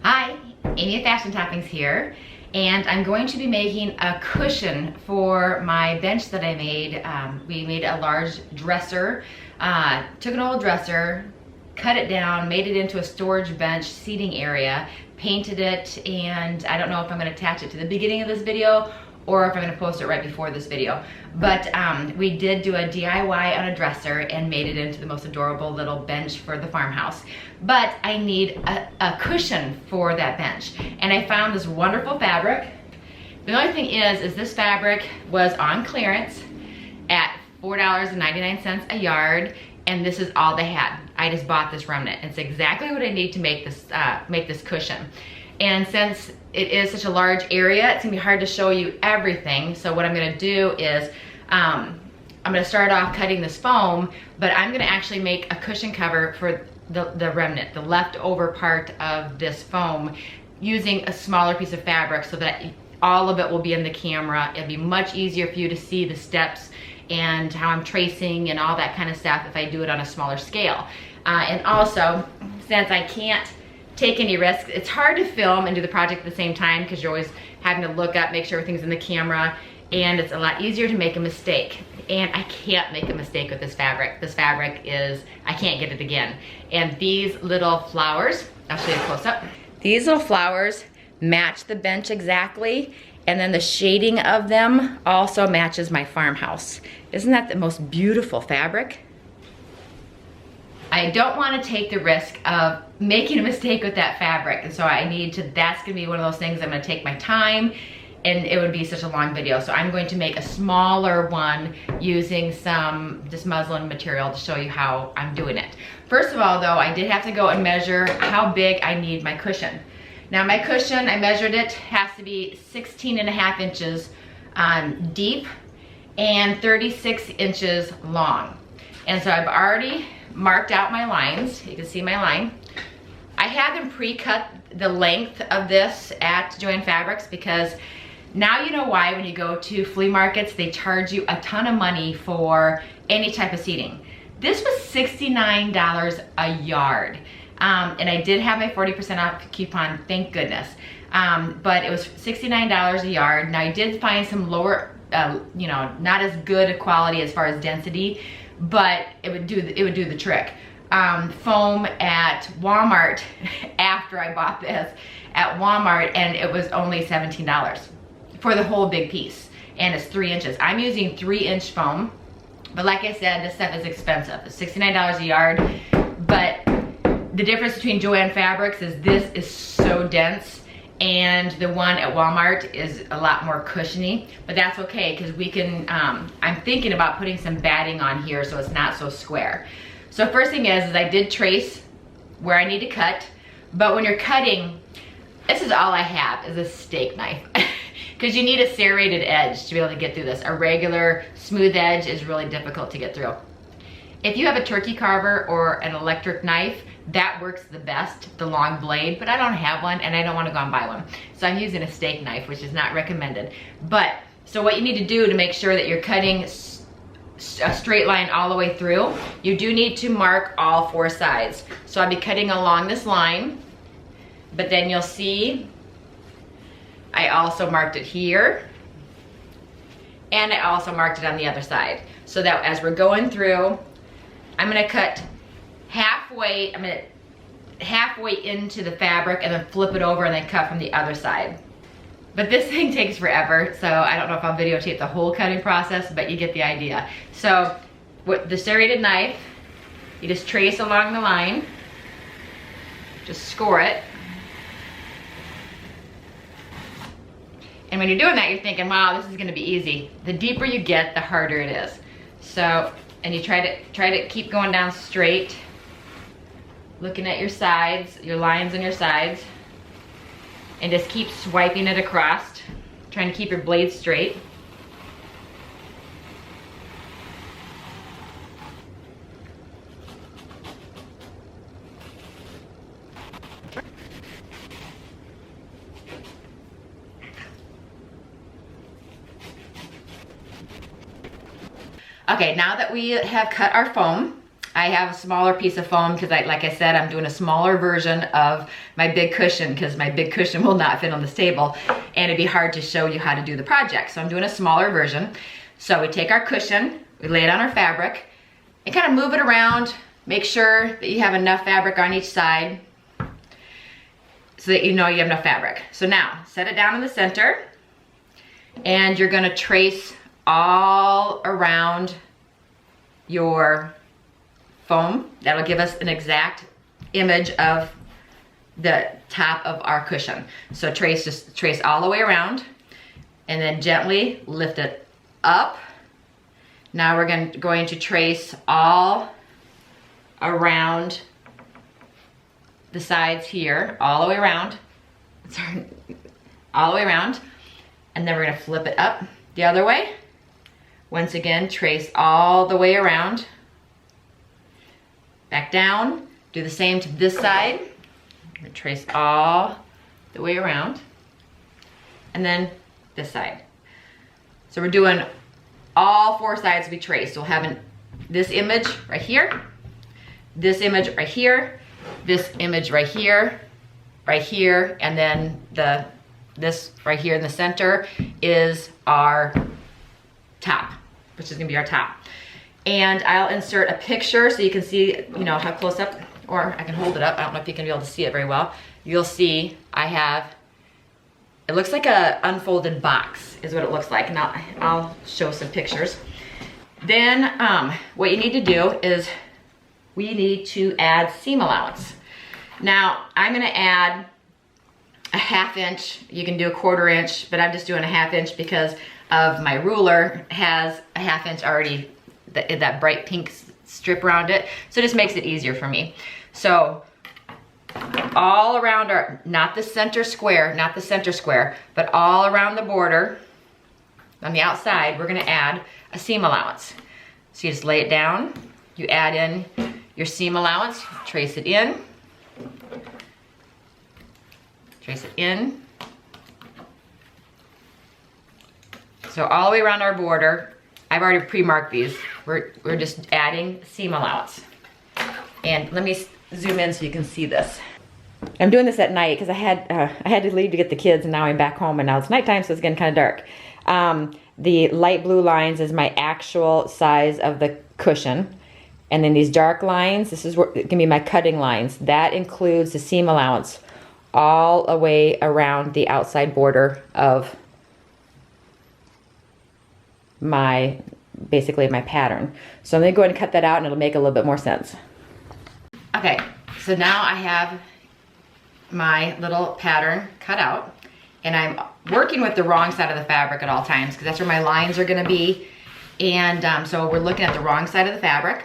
Hi, Amy at Fashion Toppings here, and I'm going to be making a cushion for my bench that I made. We made a large dresser, took an old dresser, cut it down, made it into a storage bench seating area, painted it, and I don't know if I'm going to attach it to the beginning of this video or if I'm going to post it right before this video. But we did do a DIY on a dresser and made it into the most adorable little bench for the farmhouse. But I need a cushion for that bench. And I found this wonderful fabric. The only thing is this fabric was on clearance at $4.99 a yard, and this is all they had. I just bought this remnant. It's exactly what I need to make this cushion. And since it is such a large area, it's gonna be hard to show you everything. So what I'm gonna do is, I'm gonna start off cutting this foam, but I'm gonna actually make a cushion cover for the remnant, the leftover part of this foam, using a smaller piece of fabric so that all of it will be in the camera. It'll be much easier for you to see the steps and how I'm tracing and all that kind of stuff if I do it on a smaller scale. And also, since I can't take any risks, it's hard to film and do the project at the same time because you're always having to look up, make sure everything's in the camera, and it's a lot easier to make a mistake. And I can't make a mistake with this fabric. This fabric is, I can't get it again. And these little flowers, I'll show you a close up. These little flowers match the bench exactly, and then the shading of them also matches my farmhouse. Isn't that the most beautiful fabric? I don't want to take the risk of making a mistake with that fabric, and so I need to, that's gonna be one of those things I'm gonna take my time, and it would be such a long video. So I'm going to make a smaller one using some just muslin material to show you how I'm doing it. First of all though, I did have to go and measure how big I need my cushion. Now my cushion, I measured it, has to be 16.5 inches deep and 36 inches long. And so I've already marked out my lines. You can see my line. I had them pre-cut the length of this at Joann Fabrics because now you know why when you go to flea markets, they charge you a ton of money for any type of seating. This was $69 a yard. And I did have my 40% off coupon, thank goodness. But it was $69 a yard. Now I did find some lower, you know, not as good a quality as far as density, but it would do the trick. Foam at Walmart, after I bought this at Walmart, and it was only $17 for the whole big piece, and it's 3 inches. I'm using 3-inch foam, but like I said, this stuff is expensive. It's $69 a yard, but the difference between Joann Fabrics is this is so dense, and the one at Walmart is a lot more cushiony, but that's okay because we can, I'm thinking about putting some batting on here so it's not so square. So first thing is I did trace where I need to cut, but when you're cutting, this is all I have is a steak knife because you need a serrated edge to be able to get through this. A regular smooth edge is really difficult to get through. If you have a turkey carver or an electric knife, that works the best, the long blade, but I don't have one and I don't want to go and buy one. So I'm using a steak knife, which is not recommended. But, so what you need to do to make sure that you're cutting a straight line all the way through, you do need to mark all 4 sides. So I'll be cutting along this line, but then you'll see I also marked it here, and I also marked it on the other side. So that as we're going through, I'm gonna cut halfway, halfway into the fabric and then flip it over and then cut from the other side. But this thing takes forever, so I don't know if I'll videotape the whole cutting process, but you get the idea. So with the serrated knife, you just trace along the line, just score it. And when you're doing that, you're thinking, wow, this is gonna be easy. The deeper you get, the harder it is. So, and you try to keep going down straight, looking at your sides, your lines on your sides, and just keep swiping it across, trying to keep your blade straight. Okay, now that we have cut our foam, I have a smaller piece of foam because like I said, I'm doing a smaller version of my big cushion because my big cushion will not fit on this table and it'd be hard to show you how to do the project. So I'm doing a smaller version. So we take our cushion, we lay it on our fabric and kind of move it around. Make sure that you have enough fabric on each side so that you know you have enough fabric. So now set it down in the center and you're gonna trace all around your foam. That'll give us an exact image of the top of our cushion. So just trace all the way around and then gently lift it up. Now we're going to trace all around the sides here, all the way around. Sorry, all the way around. And then we're gonna flip it up the other way. Once again, trace all the way around. Back down, do the same to this side. Trace all the way around. And then this side. So we're doing all four sides to be traced. So we'll have this image right here, this image right here, this image right here, and then this right here in the center is our top, which is gonna be our top. And I'll insert a picture so you can see, you know, how close up, or I can hold it up. I don't know if you can be able to see it very well. You'll see I have, it looks like a unfolded box is what it looks like. Now I'll show some pictures. Then what you need to do is we need to add seam allowance. Now I'm gonna add a 1/2 inch. You can do a 1/4 inch, but I'm just doing a 1/2 inch because of my ruler has a 1/2 inch already, that bright pink strip around it. So it just makes it easier for me. So all around our, not the center square, but all around the border on the outside, we're gonna add a seam allowance. So you just lay it down, you add in your seam allowance, trace it in, trace it in. So all the way around our border, I've already pre-marked these. We're just adding seam allowance. And let me zoom in so you can see this. I'm doing this at night because I had to leave to get the kids and now I'm back home and now it's nighttime so it's getting kind of dark. The light blue lines is my actual size of the cushion. And then these dark lines, this is what it can be my cutting lines. That includes the seam allowance all the way around the outside border of basically my pattern. So I'm gonna go ahead and cut that out and it'll make a little bit more sense. Okay, so now I have my little pattern cut out and I'm working with the wrong side of the fabric at all times because that's where my lines are gonna be. And so we're looking at the wrong side of the fabric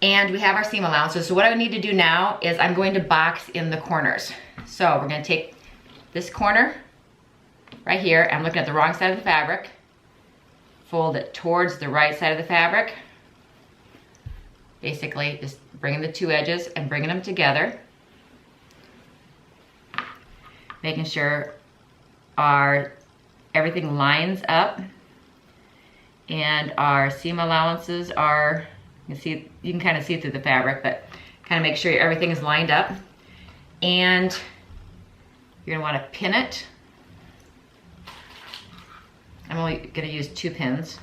and we have our seam allowances. So what I need to do now is I'm going to box in the corners. So we're gonna take this corner right here. I'm looking at the wrong side of the fabric. Fold it towards the right side of the fabric. Basically just bringing the two edges and bringing them together. Making sure everything lines up and our seam allowances are, you can kind of see through the fabric, but kind of make sure everything is lined up. And you're gonna wanna pin it. I'm only gonna use 2 pins.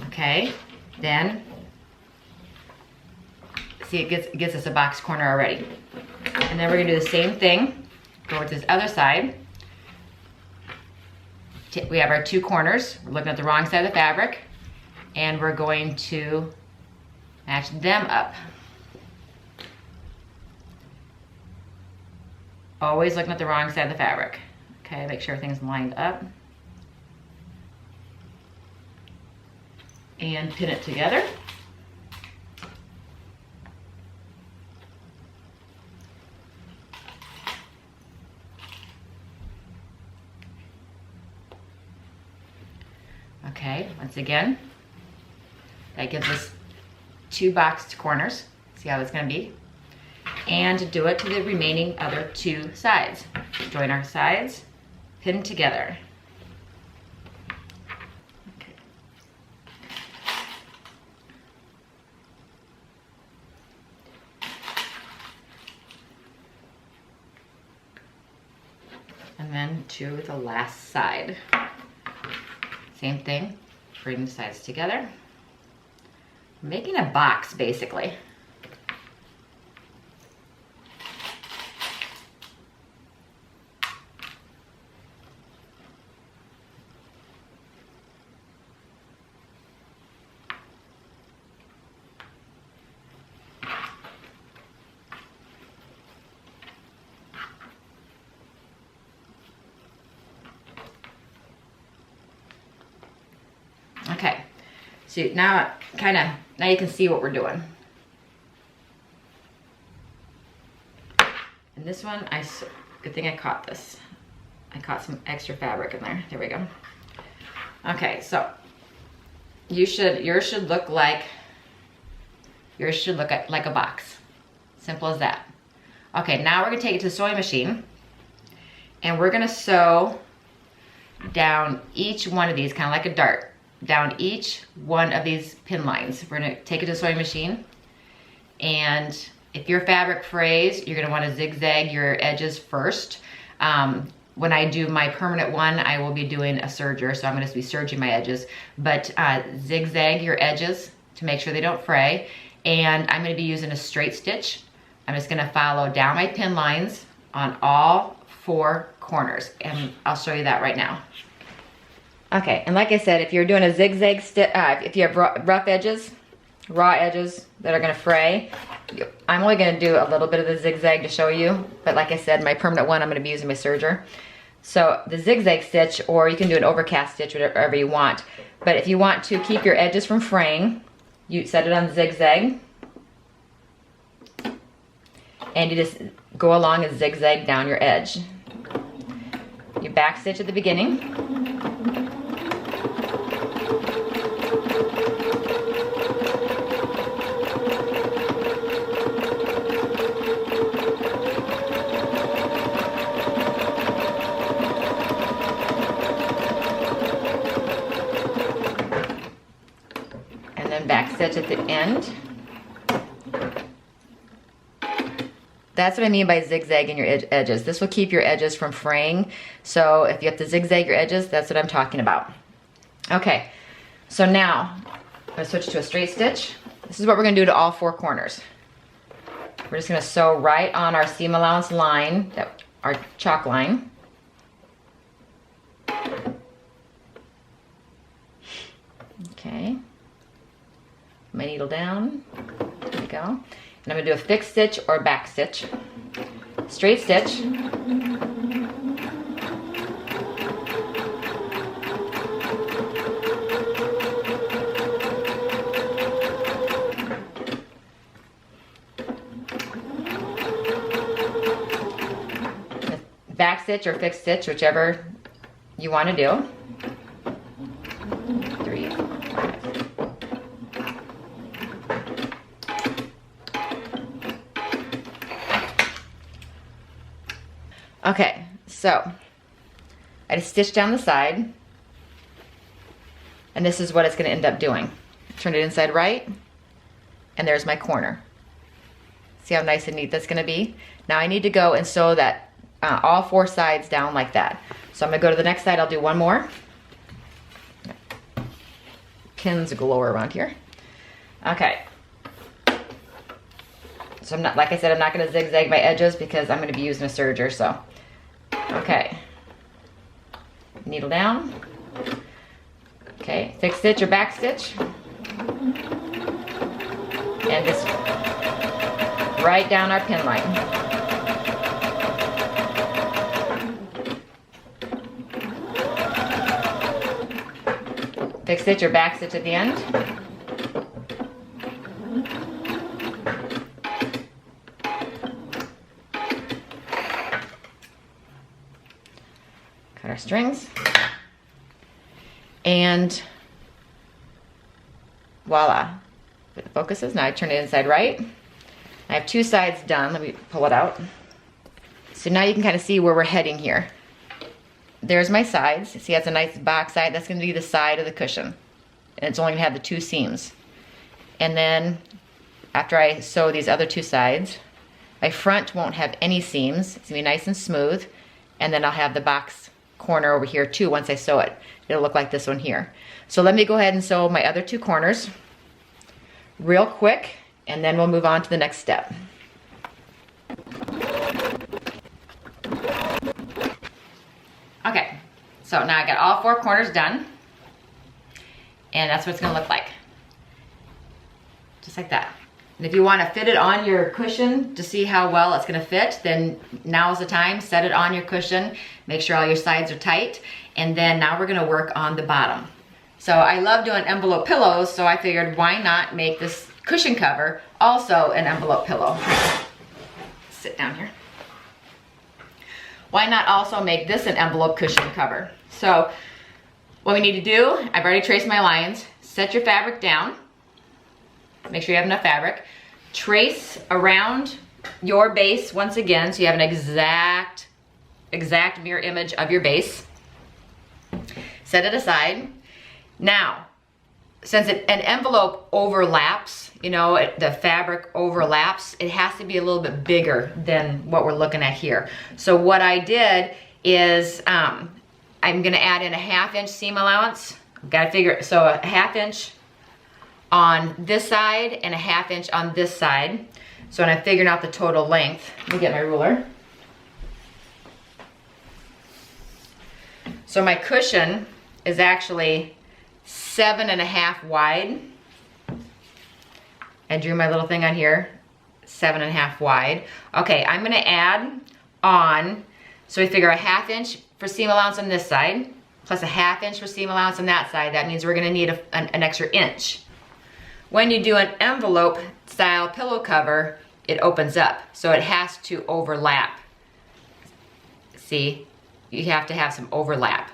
Okay, then, see it gets us a box corner already. And then we're gonna do the same thing, go with this other side. We have our 2 corners, we're looking at the wrong side of the fabric, and we're going to match them up. Always looking at the wrong side of the fabric. Okay, make sure everything's lined up. And pin it together. Okay, once again, that gives us 2 boxed corners. See how that's gonna be? And to do it to the remaining other 2 sides. Join our sides, pin together. Okay. And then to the last side. Same thing, bring the sides together. Making a box, basically. Okay, so now now you can see what we're doing. And this one, good thing I caught this. I caught some extra fabric in there. There we go. Okay, so yours should look like a box. Simple as that. Okay, now we're gonna take it to the sewing machine, and we're gonna sew down each one of these, kind of like a dart, down each one of these pin lines. We're gonna take it to the sewing machine, and if your fabric frays, you're gonna wanna zigzag your edges first. When I do my permanent one, I will be doing a serger, so I'm gonna be serging my edges, but zigzag your edges to make sure they don't fray. And I'm gonna be using a straight stitch. I'm just gonna follow down my pin lines on all 4 corners, and I'll show you that right now. Okay, and like I said, if you're doing a zigzag stitch, if you have rough edges, raw edges that are gonna fray, I'm only gonna do a little bit of the zigzag to show you, but like I said, my permanent one, I'm gonna be using my serger. So the zigzag stitch, or you can do an overcast stitch, whatever you want. But if you want to keep your edges from fraying, you set it on zigzag, and you just go along and zigzag down your edge. You back stitch at the beginning. And then back stitch at the end. That's what I mean by zigzagging your edges. This will keep your edges from fraying. So if you have to zigzag your edges, that's what I'm talking about. Okay, so now I'm gonna switch to a straight stitch. This is what we're gonna do to all 4 corners. We're just gonna sew right on our seam allowance line, our chalk line. Okay, my needle down, there we go. And I'm gonna do a fixed stitch or back stitch. Straight stitch. Back stitch or fixed stitch, whichever you want to do. 3, 4, 5. Okay, so I just stitched down the side, and this is what it's going to end up doing. Turn it inside right, and there's my corner. See how nice and neat that's going to be? Now I need to go and sew that all 4 sides down like that. So I'm going to go to the next side. I'll do one more. Pins galore around here. Okay. So I'm not, like I said, I'm not going to zigzag my edges because I'm going to be using a serger. So, okay. Needle down. Okay, fixed stitch or back stitch. And just right down our pin line. Fixed stitch or back stitch at the end. Cut our strings. And voila. Where the focus is. Now I turn it inside right. I have 2 sides done. Let me pull it out. So now you can kind of see where we're heading here. There's my sides. See, that's a nice box side. That's going to be the side of the cushion. And it's only going to have the 2 seams. And then after I sew these other 2 sides, my front won't have any seams. It's going to be nice and smooth. And then I'll have the box corner over here too once I sew it. It'll look like this one here. So let me go ahead and sew my other 2 corners real quick, and then we'll move on to the next step. Okay, so now I got all 4 corners done, and that's what it's gonna look like. Just like that. And if you wanna fit it on your cushion to see how well it's gonna fit, then now's the time, set it on your cushion, make sure all your sides are tight, and then now we're gonna work on the bottom. So I love doing envelope pillows, so I figured why not make this cushion cover also an envelope pillow. Sit down here. Why not also make this an envelope cushion cover? So what we need to do, I've already traced my lines. Set your fabric down. Make sure you have enough fabric. Trace around your base once again, so you have an exact mirror image of your base. Set it aside. Now, since an envelope overlaps, you know, the fabric overlaps, it has to be a little bit bigger than what we're looking at here. So what I did is I'm gonna add in a 1/2 inch seam allowance. Gotta figure, so a 1/2 inch on this side and a 1/2 inch on this side. So when I'm figuring out the total length, let me get my ruler. So my cushion is actually 7.5 wide. I drew my little thing on here, 7.5 wide. Okay, I'm gonna add on, so we figure a 1/2 inch for seam allowance on this side, plus a 1/2 inch for seam allowance on that side. That means we're gonna need an extra inch. When you do an envelope style pillow cover, it opens up, so it has to overlap. See, you have to have some overlap.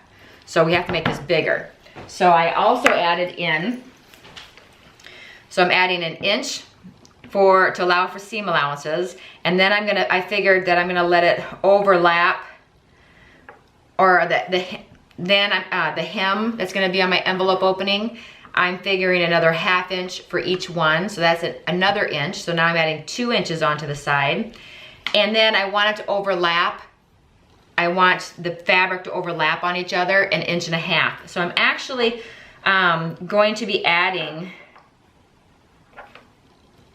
So we have to make this bigger. So I also added in, so I'm adding an inch to allow for seam allowances, and then I figured that I'm gonna let it overlap, or the hem that's gonna be on my envelope opening, I'm figuring another 1/2 inch for each one, so that's another inch. So now I'm adding 2 inches onto the side. And then I want it to overlap. I want the fabric to overlap on each other 1.5 inches. So I'm actually going to be adding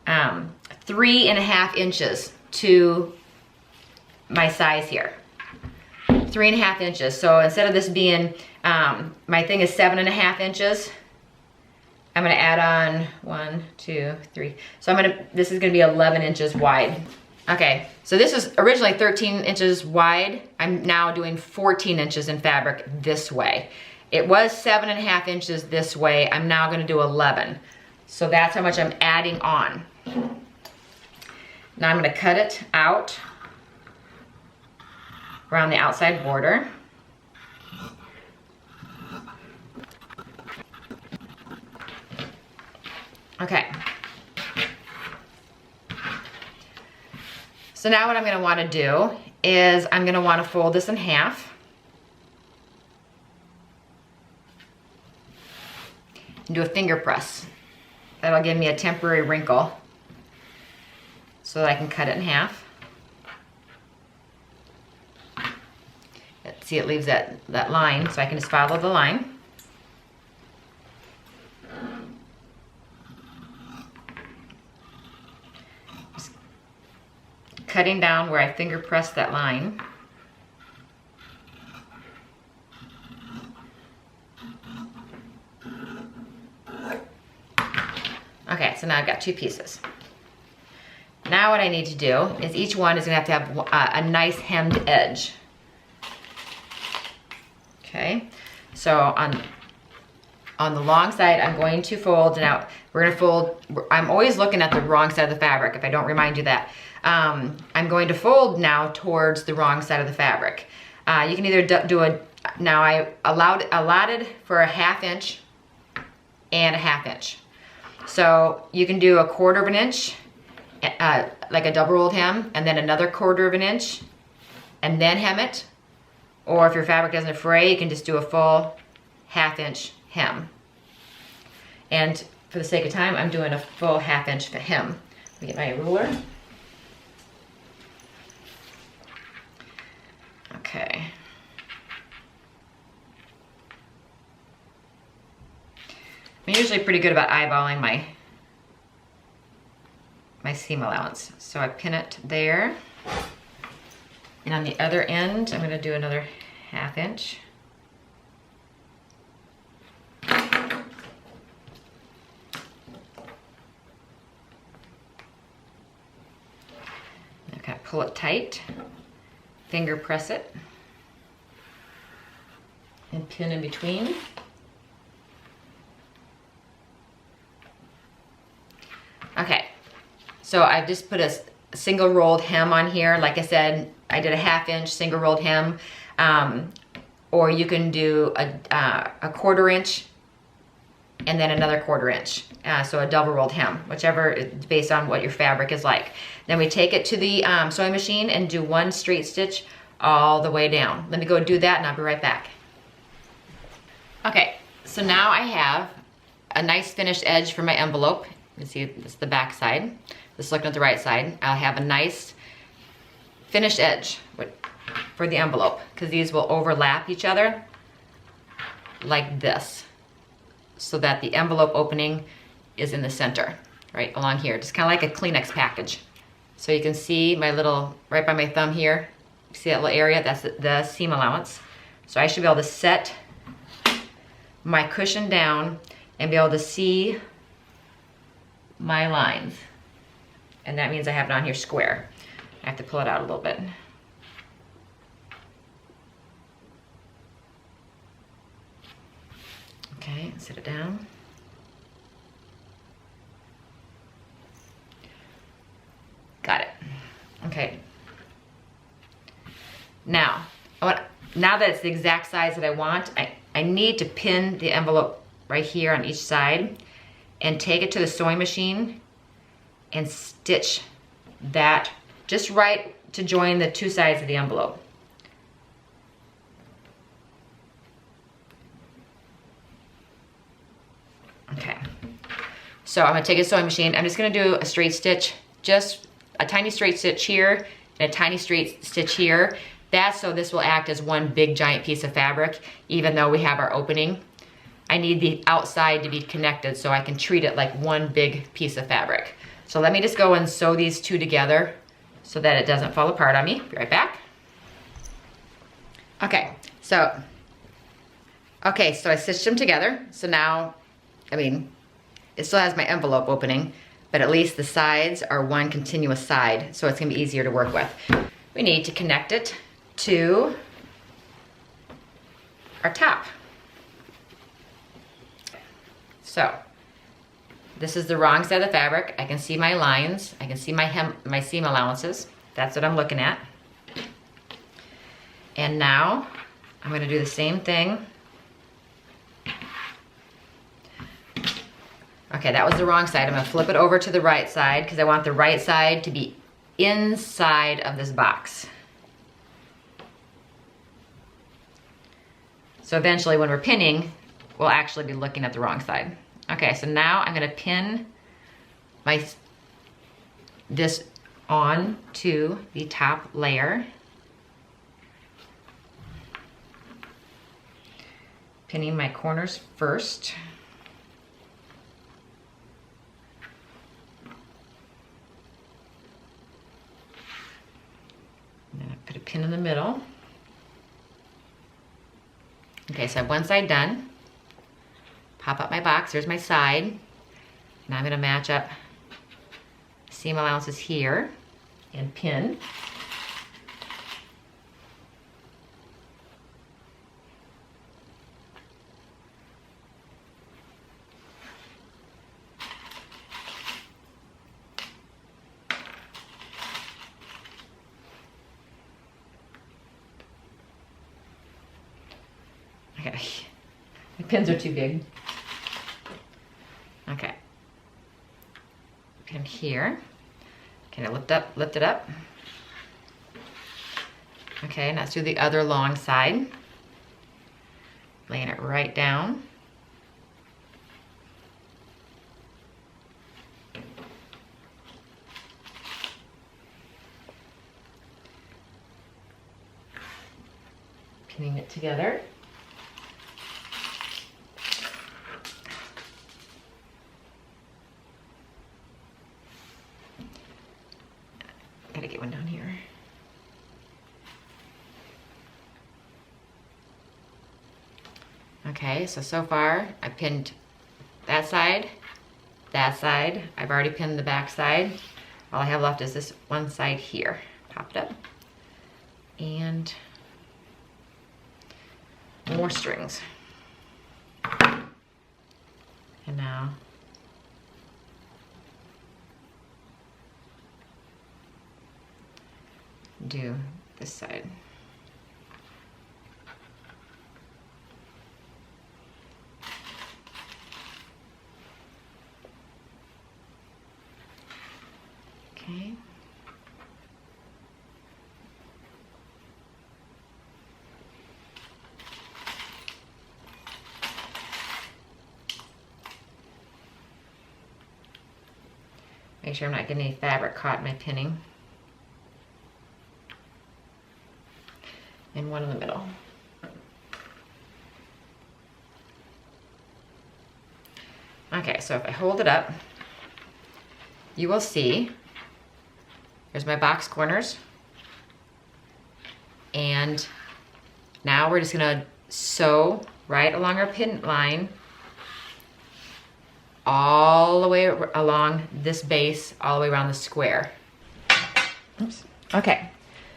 3.5 inches to my size here. 3.5 inches. So instead of this being, my thing is 7.5 inches, I'm gonna add on 1, 2, 3. So this is gonna be 11 inches wide. Okay, so this was originally 13 inches wide. I'm now doing 14 inches in fabric this way. It was 7.5 inches this way. I'm now gonna do 11. So that's how much I'm adding on. Now I'm gonna cut it out around the outside border. Okay. So now what I'm gonna wanna do is I'm gonna wanna fold this in half. And do a finger press. That'll give me a temporary wrinkle so that I can cut it in half. See, it leaves that line, so I can just follow the line. Just cutting down where I finger press that line. Okay, so now I've got 2 pieces. Now what I need to do is each one is gonna have to have a nice hemmed edge. Okay, so on the long side, I'm going to fold. Now we're gonna fold, I'm always looking at the wrong side of the fabric, if I don't remind you that. I'm going to fold now towards the wrong side of the fabric. You can either do now I allotted for a 1/2 inch and a 1/2 inch. So you can do 1/4 inch, like a double rolled hem, and then another 1/4 inch, and then hem it. Or if your fabric doesn't fray, you can just do a full 1/2 inch hem. And for the sake of time, I'm doing a full 1/2 inch hem. Let me get my ruler. Okay. usually pretty good about eyeballing my seam allowance. So I pin it there. And on the other end, I'm gonna do another 1/2 inch. Okay, pull it tight, finger press it, and pin in between. Okay, so I've just put a single rolled hem on here. Like I said, I did a 1/2 inch single rolled hem, or you can do a 1/4 inch and then another 1/4 inch. So a double rolled hem, whichever is based on what your fabric is like. Then we take it to the sewing machine and do 1 straight stitch all the way down. Let me go do that and I'll be right back. Okay, so now I have a nice finished edge for my envelope. You see, this is the back side. Just looking at the right side, I'll have a nice finished edge for the envelope, because these will overlap each other like this, so that the envelope opening is in the center, right along here, just kind of like a Kleenex package. So you can see my little, right by my thumb here, see that little area? That's the seam allowance. So I should be able to set my cushion down and be able to see my lines. And that means I have it on here square. I have to pull it out a little bit. Okay, set it down. Got it. Okay. Now that it's the exact size that I want, I need to pin the envelope right here on each side and take it to the sewing machine and stitch that just right to join the 2 sides of the envelope. Okay, so I'm gonna take a sewing machine. I'm just gonna do a straight stitch, just a tiny straight stitch here and a tiny straight stitch here. That's so this will act as one big giant piece of fabric, even though we have our opening. I need the outside to be connected so I can treat it like one big piece of fabric. So let me just go and sew these 2 together so that it doesn't fall apart on me. Be right back. Okay, so I stitched them together. So now, I mean, it still has my envelope opening, but at least the sides are one continuous side, so it's gonna be easier to work with. We need to connect it to our top. So this is the wrong side of the fabric. I can see my lines. I can see my seam allowances. That's what I'm looking at. And now I'm gonna do the same thing. Okay, that was the wrong side. I'm gonna flip it over to the right side because I want the right side to be inside of this box. So eventually when we're pinning, we'll actually be looking at the wrong side. Okay, so now I'm gonna pin this on to the top layer. Pinning my corners first. And then I put a pin in the middle. Okay, so I have one side done. Pop up my box, there's my side. Now I'm gonna match up seam allowances here and pin. Okay, my pins are too big. Okay, pin here. Can I lift it up? Okay, now let's do the other long side. Laying it right down. Pinning it together. Okay, so far I pinned that side. I've already pinned the back side. All I have left is this one side here. Pop it up. And more strings. And now do this side. Okay. Make sure I'm not getting any fabric caught in my pinning. And one in the middle. Okay, so if I hold it up, you will see, here's my box corners. And now we're just gonna sew right along our pin line, all the way along this base, all the way around the square. Oops. Okay,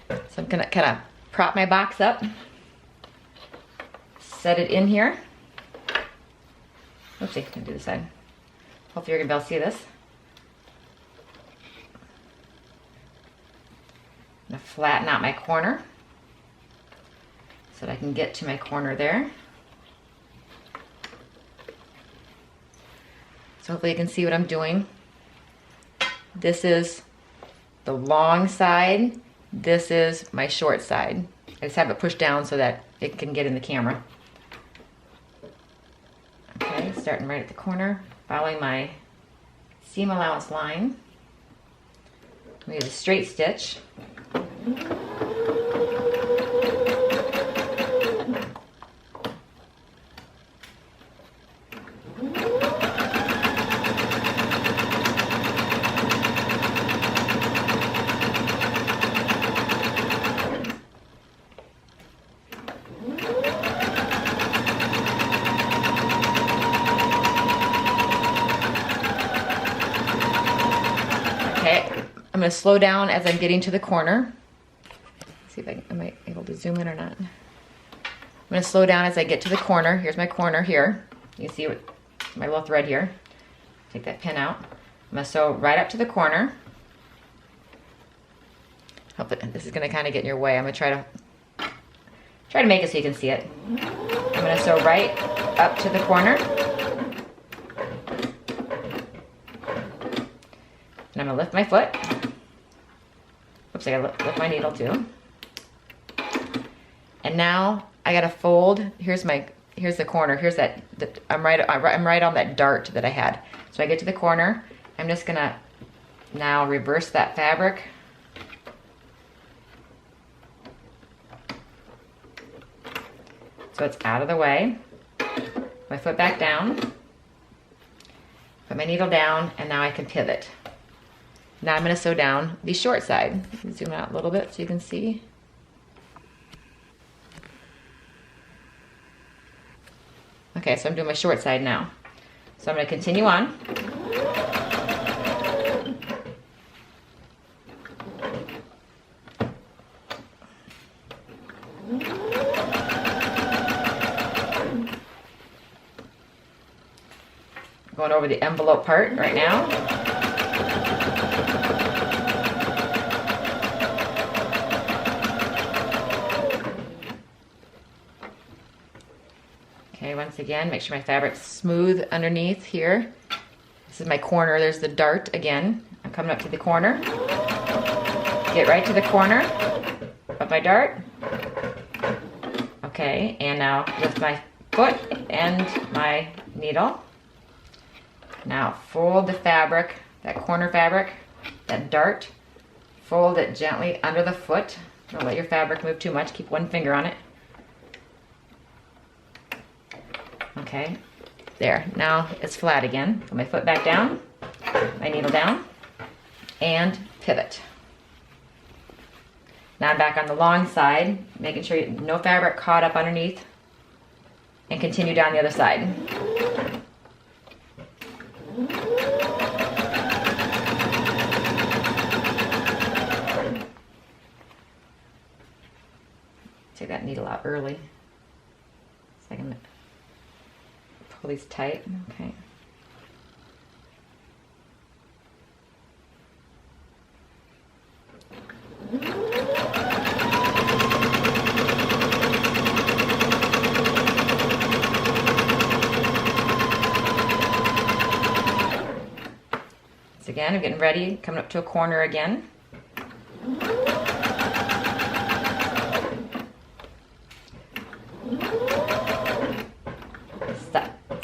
so I'm gonna kind of prop my box up, set it in here. Oopsie, can do this side. Hopefully you're gonna be able to see this. I'm gonna flatten out my corner so that I can get to my corner there. So hopefully you can see what I'm doing. This is the long side. This is my short side. I just have it pushed down so that it can get in the camera. Okay, starting right at the corner, following my seam allowance line. We have a straight stitch. I'm going to slow down as I'm getting to the corner. Let's see if am I able to zoom in or not. I'm going to slow down as I get to the corner. Here's my corner here. You can see what my little thread here. Take that pin out. I'm going to sew right up to the corner. Hopefully this is going to kind of get in your way. I'm going to try to make it so you can see it. I'm going to sew right up to the corner. And I'm going to lift my foot. Oops, I gotta lift my needle too. And now I gotta fold. Here's the corner. Here's that. I'm right on that dart that I had. So I get to the corner. I'm just gonna now reverse that fabric. So it's out of the way. My foot back down. Put my needle down, and now I can pivot. Now I'm going to sew down the short side. Zoom out a little bit so you can see. Okay, so I'm doing my short side now. So I'm going to continue on. Going over the envelope part right now. Okay, once again, make sure my fabric's smooth underneath here. This is my corner. There's the dart again. I'm coming up to the corner. Get right to the corner of my dart. Okay, and now lift my foot and my needle. Now fold the fabric, that corner fabric, that dart. Fold it gently under the foot. Don't let your fabric move too much. Keep one finger on it. Okay, there. Now it's flat again. Put my foot back down, my needle down, and pivot. Now I'm back on the long side, making sure no fabric caught up underneath. and continue down the other side. Take that needle out early. So I can pull these tight. Okay. So again, I'm getting ready, coming up to a corner again.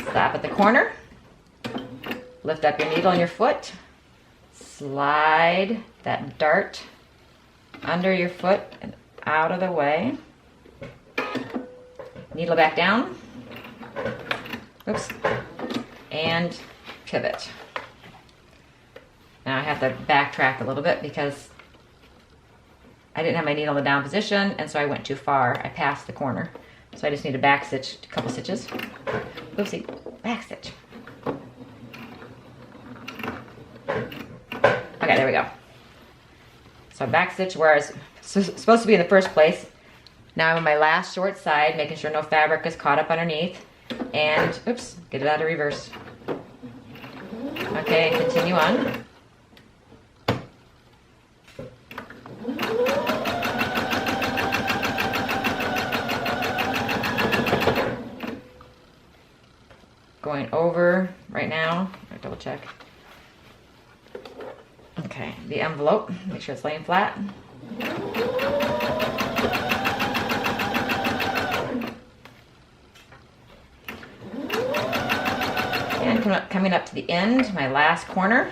Stop at the corner. Lift up your needle on your foot. Slide that dart under your foot and out of the way. Needle back down. Oops. And pivot. Now I have to backtrack a little bit because I didn't have my needle in the down position, and so I went too far. I passed the corner. So I just need to back stitch a couple stitches. Oopsie, back stitch. Okay, there we go. So back stitch where I was supposed to be in the first place. Now I'm on my last short side, making sure no fabric is caught up underneath. And, oops, get it out of reverse. Okay, and continue on. Going over right now, I double check. Okay, the envelope, make sure it's laying flat. And coming up to the end, my last corner.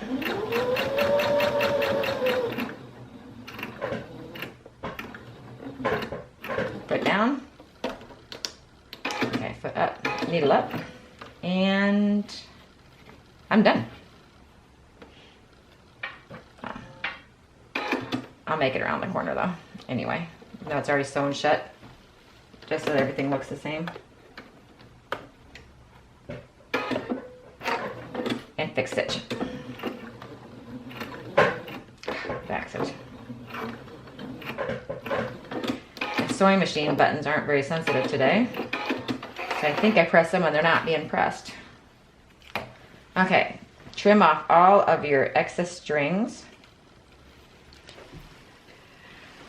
Foot down. Okay, foot up, needle up. And I'm done. I'll make it around the corner though. Anyway, no, it's already sewn shut, just so that everything looks the same. And fix stitch. Back stitch. The sewing machine buttons aren't very sensitive today. So I think I pressed them and they're not being pressed. Okay, trim off all of your excess strings.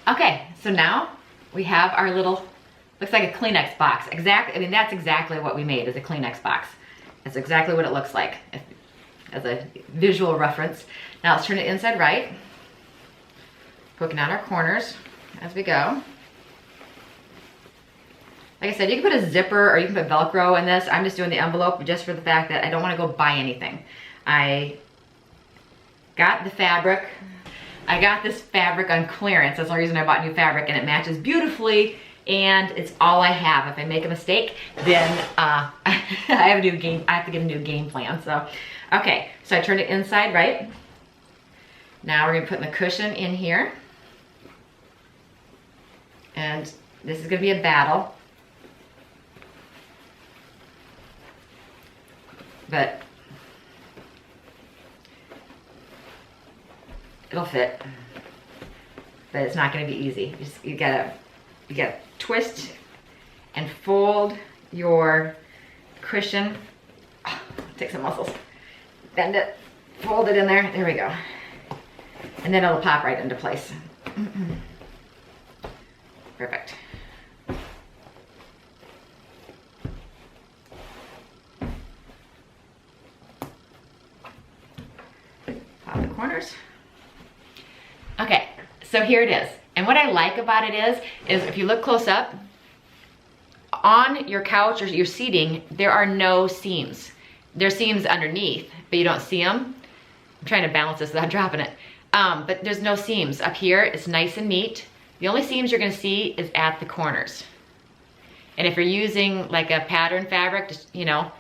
Okay, so now we have our little, looks like a Kleenex box. Exactly, I mean, that's exactly what we made, is a Kleenex box. That's exactly what it looks like, as a visual reference. Now let's turn it inside right. Poking out our corners as we go. Like I said, you can put a zipper or you can put Velcro in this. I'm just doing the envelope just for the fact that I don't want to go buy anything. I got the fabric. I got this fabric on clearance. That's the reason I bought new fabric, and it matches beautifully, and it's all I have. If I make a mistake, then I have to get a new game plan. So, okay, so I turned it inside right. Now we're gonna put the cushion in here. And this is gonna be a battle. But it'll fit, but it's not going to be easy. You gotta twist and fold your cushion. Oh, take some muscles, bend it, fold it in there. There we go, and then it'll pop right into place. Perfect. Corners. Okay, so here it is. And what I like about it is if you look close up, on your couch or your seating, there are no seams. There's seams underneath, but you don't see them. I'm trying to balance this without dropping it. But there's no seams. Up here, it's nice and neat. The only seams you're gonna see is at the corners. And if you're using like a pattern fabric, just, you know,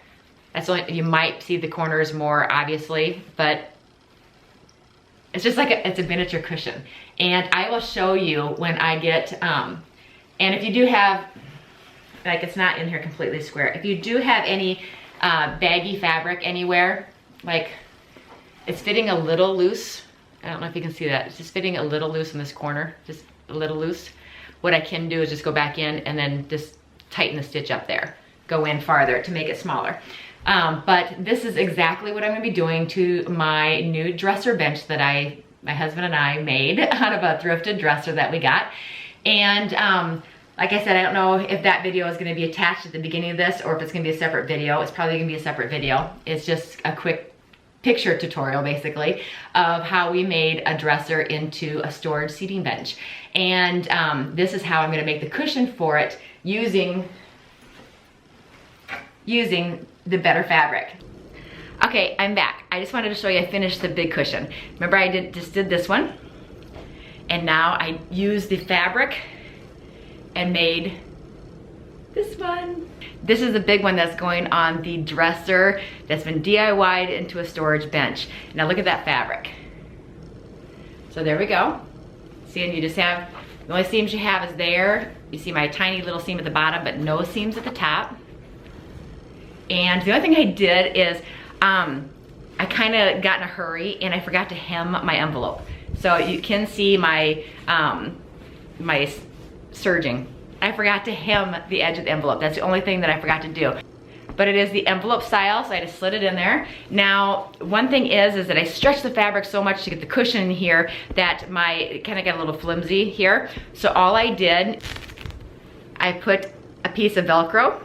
that's only, you might see the corners more obviously, but it's just like it's a miniature cushion. And I will show you when I get, and if you do have, like it's not in here completely square. If you do have any baggy fabric anywhere, like it's fitting a little loose. I don't know if you can see that. It's just fitting a little loose in this corner, just a little loose. What I can do is just go back in and then just tighten the stitch up there. Go in farther to make it smaller. But this is exactly what I'm gonna be doing to my new dresser bench that my husband and I made out of a thrifted dresser that we got. And like I said, I don't know if that video is gonna be attached at the beginning of this or if it's gonna be a separate video. It's probably gonna be a separate video. It's just a quick picture tutorial basically of how we made a dresser into a storage seating bench. And this is how I'm gonna make the cushion for it using the better fabric. Okay, I'm back. I just wanted to show you I finished the big cushion. Remember I just did this one? And now I used the fabric and made this one. This is the big one that's going on the dresser that's been DIY'd into a storage bench. Now look at that fabric. So there we go. See, and you just have, the only seams you have is there. You see my tiny little seam at the bottom, but no seams at the top. And the other thing I did is I kind of got in a hurry and I forgot to hem my envelope. So you can see my, my serging. I forgot to hem the edge of the envelope. That's the only thing that I forgot to do. But it is the envelope style, so I just slid it in there. Now, one thing is that I stretched the fabric so much to get the cushion in here that it kind of got a little flimsy here. So all I did, I put a piece of Velcro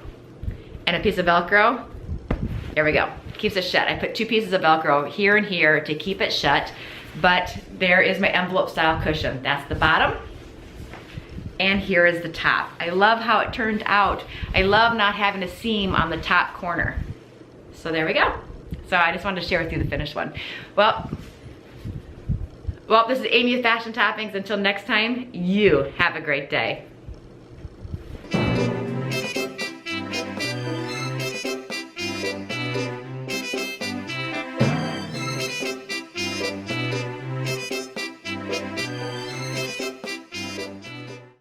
and a piece of Velcro. There we go, keeps it shut. I put 2 pieces of Velcro here and here to keep it shut. But there is my envelope style cushion. That's the bottom. And here is the top. I love how it turned out. I love not having a seam on the top corner. So there we go. So I just wanted to share with you the finished one. Well, this is Amy with Fashion Toppings. Until next time, you have a great day.